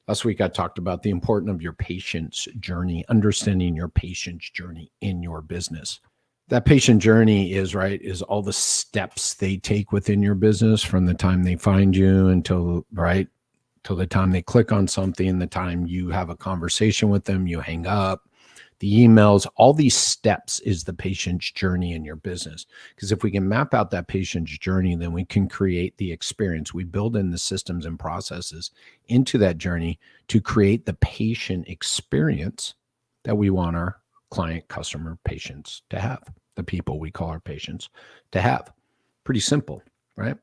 Last week, I talked about the importance of your patient's journey, understanding your patient's journey in your business. That patient journey is all the steps they take within your business from the time they find you until till the time they click on something, the time you have a conversation with them, you hang up, the emails, all these steps is the patient's journey in your business. Because if we can map out that patient's journey, then we can create the experience. We build in the systems and processes into that journey to create the patient experience that we want our client, customer, patients to have, the people we call our patients to have. Pretty simple, right?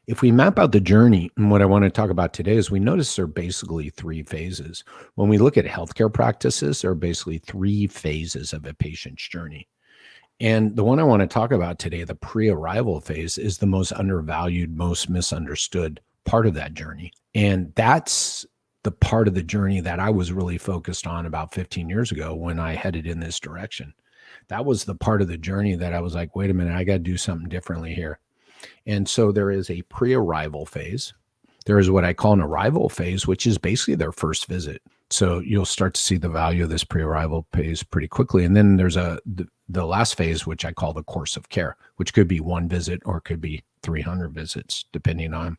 If we map out the journey, and what I want to talk about today is we notice there are basically three phases. When we look at healthcare practices, there are basically three phases of a patient's journey. And the one I want to talk about today, the pre-arrival phase, is the most undervalued, most misunderstood part of that journey. And that's the part of the journey that I was really focused on about 15 years ago when I headed in this direction. That was the part of the journey that I was like, wait a minute, I got to do something differently here. And so there is a pre-arrival phase. There is what I call an arrival phase, which is basically their first visit. So you'll start to see the value of this pre-arrival phase pretty quickly. And then there's the last phase, which I call the course of care, which could be one visit or it could be 300 visits, depending on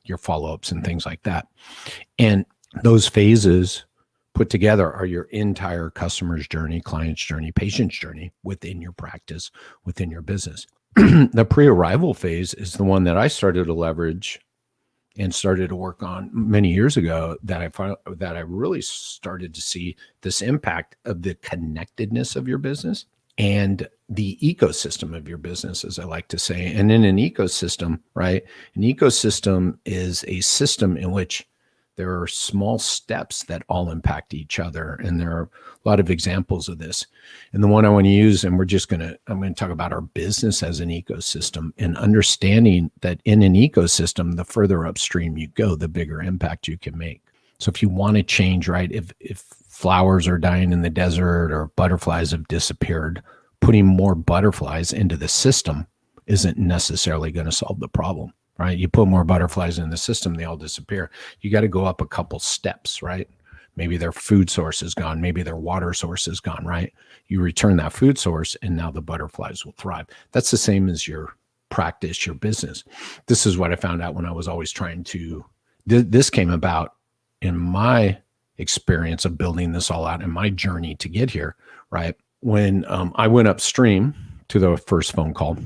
your follow-ups and things like that. And those phases put together are your entire customer's journey, client's journey, patient's journey within your practice, within your business. The pre-arrival phase is the one that I started to leverage and started to work on many years ago, that I really started to see this impact of the connectedness of your business and the ecosystem of your business, as I like to say. And in an ecosystem, right? An ecosystem is a system in which there are small steps that all impact each other. And there are a lot of examples of this. And the one I want to use, and I'm going to talk about our business as an ecosystem, and understanding that in an ecosystem, the further upstream you go, the bigger impact you can make. So if you want to change, right, if flowers are dying in the desert or butterflies have disappeared, putting more butterflies into the system isn't necessarily going to solve the problem. Right? You put more butterflies in the system, they all disappear. You got to go up a couple steps, right? Maybe their food source is gone. Maybe their water source is gone, right? You return that food source and now the butterflies will thrive. That's the same as your practice, your business. This is what I found out when I was always trying to, this came about in my experience of building this all out in my journey to get here, right? When I went upstream to the first phone call,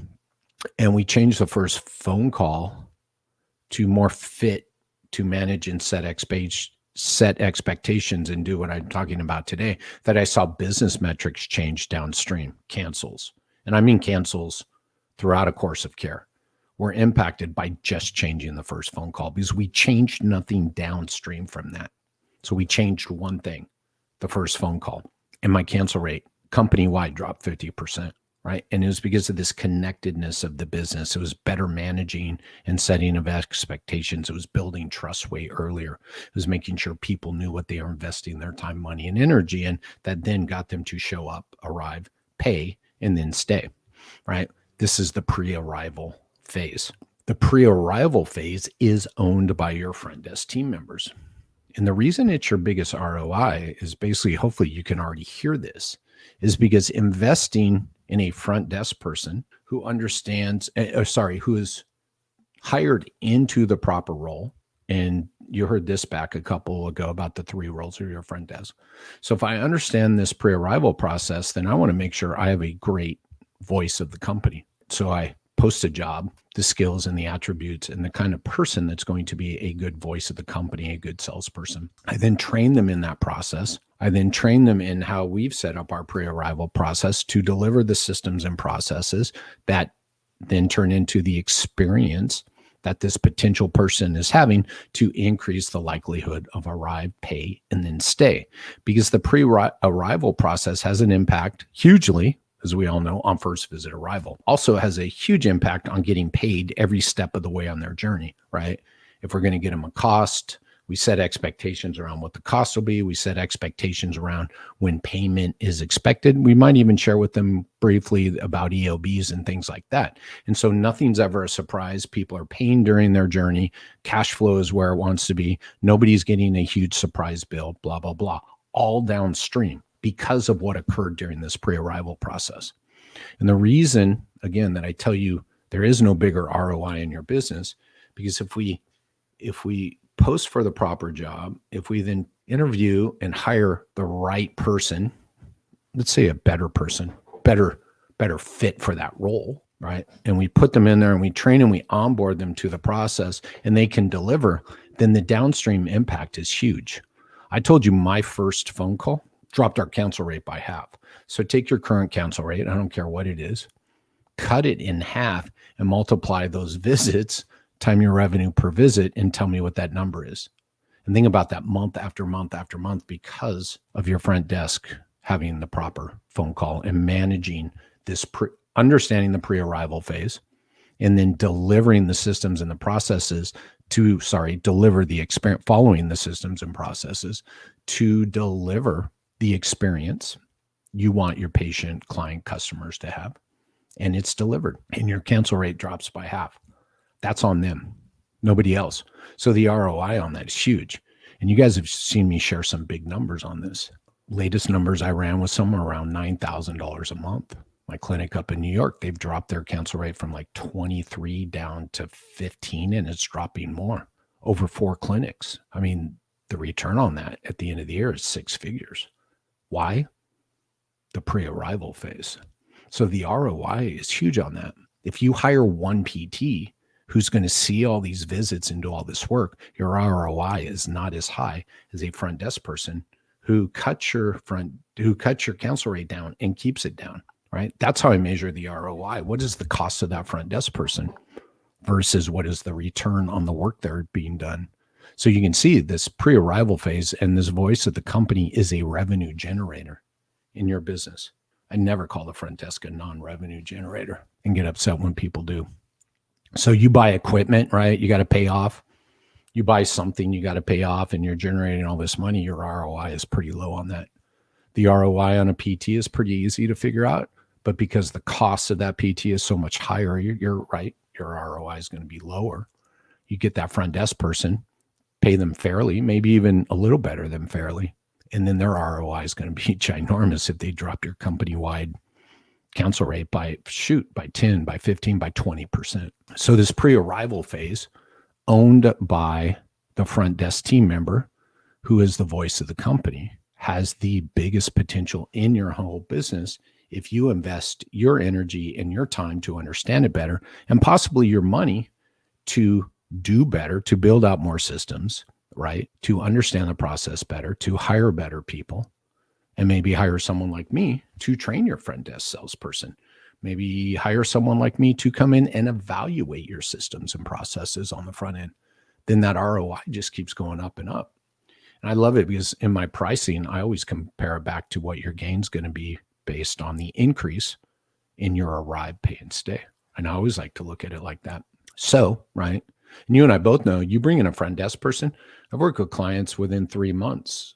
and we changed the first phone call to more fit to manage and set expectations and do what I'm talking about today, that I saw business metrics change downstream, cancels. And I mean cancels throughout a course of care were impacted by just changing the first phone call, because we changed nothing downstream from that. So we changed one thing, the first phone call, and my cancel rate company-wide dropped 50%. Right. And it was because of this connectedness of the business. It was better managing and setting of expectations. It was building trust way earlier. It was making sure people knew what they are investing their time, money, and energy in, that then got them to show up, arrive, pay, and then stay. Right. This is the pre-arrival phase. The pre-arrival phase is owned by your front desk team members. And the reason it's your biggest ROI is basically, hopefully you can already hear this, is because investing in a front desk person who understands, who is hired into the proper role. And you heard this back a couple ago about the 3 roles of your front desk. So if I understand this pre-arrival process, then I want to make sure I have a great voice of the company. So I post a job, the skills and the attributes and the kind of person that's going to be a good voice of the company, a good salesperson. I then train them in that process. I then train them in how we've set up our pre-arrival process to deliver the systems and processes that then turn into the experience that this potential person is having to increase the likelihood of arrive, pay, and then stay. Because the pre-arrival process has an impact hugely, as we all know, on first visit arrival. Also has a huge impact on getting paid every step of the way on their journey, right? If we're going to get them a cost, We set expectations around what the cost will be. We set expectations around when payment is expected. We might even share with them briefly about EOBs and things like that. And so nothing's ever a surprise. People are paying during their journey. Cash flow is where it wants to be. Nobody's getting a huge surprise bill, blah, blah, blah, all downstream because of what occurred during this pre-arrival process. And the reason, again, that I tell you there is no bigger ROI in your business, because if we post for the proper job, if we then interview and hire the right person, let's say a better person, better fit for that role, right? And we put them in there and we train and we onboard them to the process and they can deliver, then the downstream impact is huge. I told you my first phone call dropped our cancel rate by half. So take your current cancel rate, I don't care what it is, cut it in half and multiply those visits, time your revenue per visit, and tell me what that number is. And think about that month after month after month because of your front desk having the proper phone call and managing this, understanding the pre-arrival phase, and then delivering the systems and the processes to, deliver the experience, following the systems and processes to deliver the experience you want your patient, client, customers to have. And it's delivered and your cancel rate drops by half. That's on them, nobody else. So the ROI on that is huge. And you guys have seen me share some big numbers on this. Latest numbers I ran was somewhere around $9,000 a month. My clinic up in New York, they've dropped their cancel rate from like 23 down to 15, and it's dropping more over 4 clinics. I mean, the return on that at the end of the year is 6 figures. Why? The pre-arrival phase. So the ROI is huge on that. If you hire one PT who's going to see all these visits and do all this work, your ROI is not as high as a front desk person who cuts your cancel rate down and keeps it down, right? That's how I measure the ROI. What is the cost of that front desk person versus what is the return on the work they're being done? So you can see this pre-arrival phase and this voice of the company is a revenue generator in your business. I never call the front desk a non-revenue generator and get upset when people do. So you buy equipment, right? You got to pay off. You buy something, you got to pay off, and you're generating all this money. Your ROI is pretty low on that. The ROI on a PT is pretty easy to figure out, but because the cost of that PT is so much higher, you're right, your ROI is going to be lower. You get that front desk person, pay them fairly, maybe even a little better than fairly, and then their ROI is going to be ginormous if they drop your company-wide cancel rate by 10, by 15, by 20%. So this pre-arrival phase, owned by the front desk team member, who is the voice of the company, has the biggest potential in your whole business if you invest your energy and your time to understand it better, and possibly your money to do better, to build out more systems, right? To understand the process better, to hire better people, and maybe hire someone like me to train your front desk salesperson. Maybe hire someone like me to come in and evaluate your systems and processes on the front end. Then that ROI just keeps going up and up. And I love it because in my pricing, I always compare it back to what your gain's going to be based on the increase in your arrive, pay, and stay. And I always like to look at it like that. So, right, and you and I both know, you bring in a front desk person. I've worked with clients within 3 months.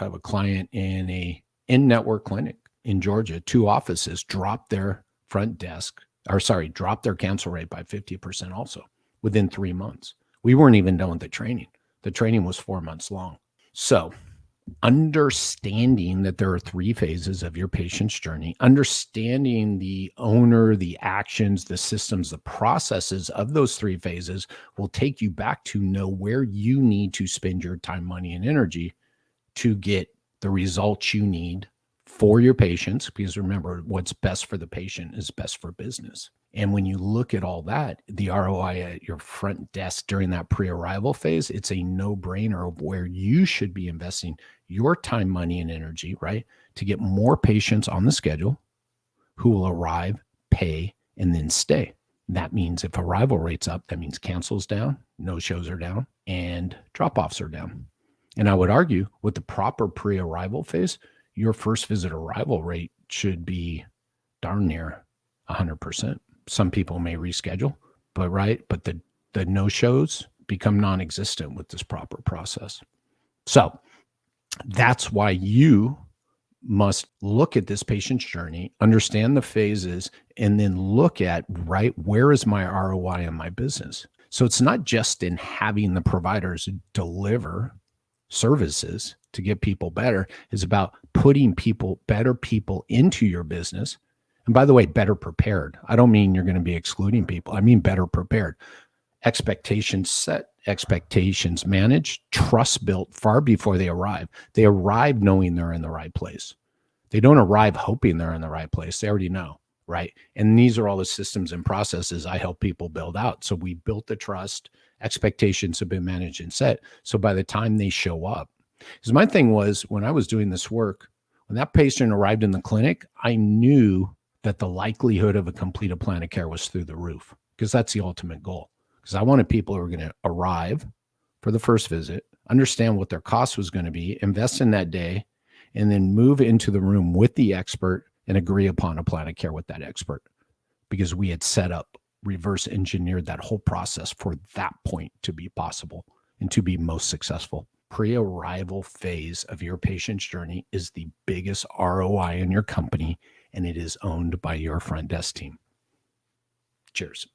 I have a client in a in-network clinic in Georgia, 2 offices, dropped their cancel rate by 50% also within 3 months. We weren't even done with the training. The training was 4 months long. So understanding that there are 3 phases of your patient's journey, understanding the owner, the actions, the systems, the processes of those 3 phases will take you back to know where you need to spend your time, money, and energy to get the results you need for your patients. Because remember, what's best for the patient is best for business. And when you look at all that, the ROI at your front desk during that pre-arrival phase, it's a no-brainer of where you should be investing your time, money, and energy, right? To get more patients on the schedule who will arrive, pay, and then stay. That means if arrival rate's up, that means cancels down, no-shows are down, and drop-offs are down. And I would argue with the proper pre-arrival phase, your first visit arrival rate should be darn near 100%. Some people may reschedule, but the no-shows, become non-existent with this proper process. So that's why you must look at this patient's journey, understand the phases, and then look at, right, where is my ROI in my business? So it's not just in having the providers deliver services to get people better. It's about putting better people into your business. And by the way, better prepared. I don't mean you're going to be excluding people. I mean better prepared. Expectations set, expectations managed, trust built far before they arrive. They arrive knowing they're in the right place. They don't arrive hoping they're in the right place. They already know, right? And these are all the systems and processes I help people build out. So we built the trust, expectations have been managed and set. So by the time they show up, because my thing was when I was doing this work, when that patient arrived in the clinic, I knew that the likelihood of a completed plan of care was through the roof, because that's the ultimate goal. Because I wanted people who were going to arrive for the first visit, understand what their cost was going to be, invest in that day, and then move into the room with the expert and agree upon a plan of care with that expert, because we had set up, reverse engineered that whole process for that point to be possible and to be most successful. Pre-arrival phase of your patient's journey is the biggest ROI in your company, and it is owned by your front desk team. Cheers.